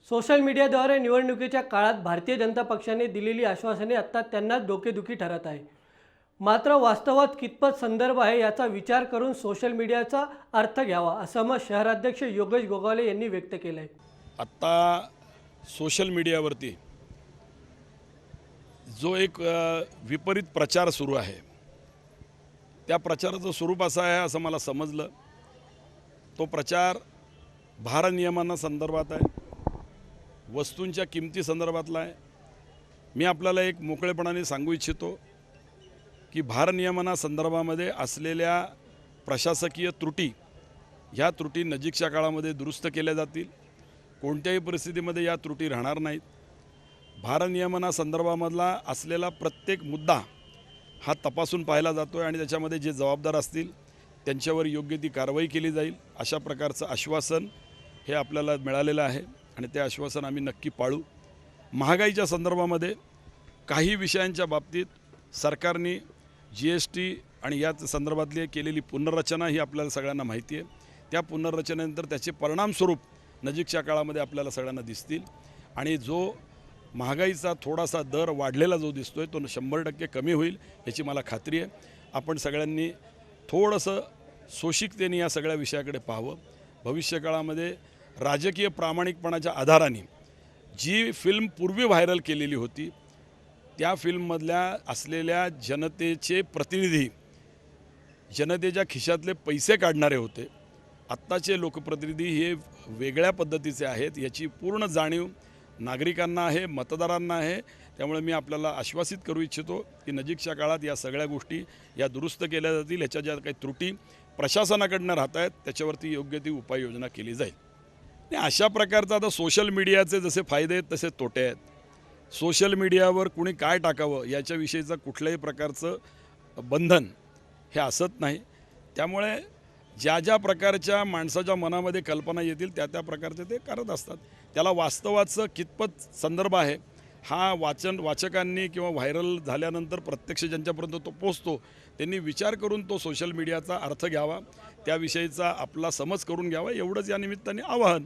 Social मीडियाद्वारे निवडणुकीच्या काळात भारतीय जनता पक्षाने दिलेली आश्वासने आता त्यांना डोकेदुखी ठरत आहे. मात्र वास्तवात कितपत संदर्भ आहे याचा विचार करून सोशल मीडियाचा अर्थ घ्यावा, असं मत शहराध्यक्ष योगेश गोगावले यांनी व्यक्त केलं आहे. आत्ता सोशल मीडियावरती जो एक विपरीत प्रचार सुरू आहे, त्या प्रचाराचं स्वरूप असं आहे असं मला समजलं. तो प्रचार भारनियमना संदर्भात आहे, वस्तूंच्या किमती संदर्भातला आहे. मी आपल्याला एक मोकळेपणाने सांगू इच्छितो की भारनियमना संदर्भामध्ये असलेल्या प्रशासकीय त्रुटी, ह्या त्रुटी नजीकच्या काळामध्ये दुरुस्त केल्या जातील. कोणत्याही परिस्थितीमध्ये या त्रुटी राहणार नाहीत. भारनियमना संदर्भामधला असलेला प्रत्येक मुद्दा हा तपासून पाहिला जातो आहे आणि त्याच्यामध्ये जे जबाबदार असतील त्यांच्यावर योग्य ती कारवाई केली जाईल, अशा प्रकारचं आश्वासन हे आपल्याला मिळालेलं आहे आणि ते आश्वासन आम्ही नक्की पाळू. महागाईच्या संदर्भामध्ये काही विषयांच्या बाबतीत सरकारने GST आणि या संदर्भातली केलेली पुनर्रचना ही आपल्याला सगळ्यांना माहिती आहे. त्या पुनर्रचनेनंतर त्याचे परिणामस्वरूप नजीकच्या काळामध्ये आपल्याला सगळ्यांना दिसतील आणि जो महागाईचा थोडासा दर वाढलेला जो दिसतोय तो 100% कमी होईल याची मला खात्री आहे. आपण सगळ्यांनी थोडंसं सोशिकतेने या सगळ्या विषयाकडे पाहावं. भविष्यकाळामध्ये राजकीय प्रामाणिकपणाच्या आधाराने जी फिल्म पूर्वी व्हायरल केलेली होती, त्या फिल्ममधल्या असलेल्या जनतेचे प्रतिनिधी जनतेच्या खिशातले पैसे काढणारे होते. आत्ताचे लोकप्रतिनिधी हे वेगळ्या पद्धतीचे आहेत याची पूर्ण जाणीव नागरिकांना आहे, मतदारांना आहे. त्यामुळे मी आपल्याला आश्वासित करू इच्छितो की नजीकच्या काळात या सगळ्या गोष्टी या दुरुस्त केल्या जातील. ह्याच्या ज्या काही त्रुटी प्रशासनाकडनं राहत आहेत त्याच्यावरती योग्य ती उपाययोजना केली जाईल. आणि अशा प्रकारचं आता सोशल मीडियाचे जसे फायदे आहेत तसे तोटे आहेत. सोशल मीडियावर कुणी काय टाकावं याच्याविषयीचं कुठल्याही प्रकारचं बंधन हे असत नाही. त्यामुळे ज्या ज्या प्रकारच्या माणसाच्या मनामध्ये कल्पना येतील त्या त्या प्रकारचे ते करत असतात. त्याला वास्तवाचं कितपत संदर्भ आहे हा वाचकांनी किंवा व्हायरल झाल्यानंतर प्रत्यक्ष ज्यांच्यापर्यंत तो पोचतो त्यांनी विचार करून तो सोशल मीडियाचा अर्थ घ्यावा, त्याविषयीचा आपला समज करून घ्यावा, एवढंच या निमित्ताने आवाहन.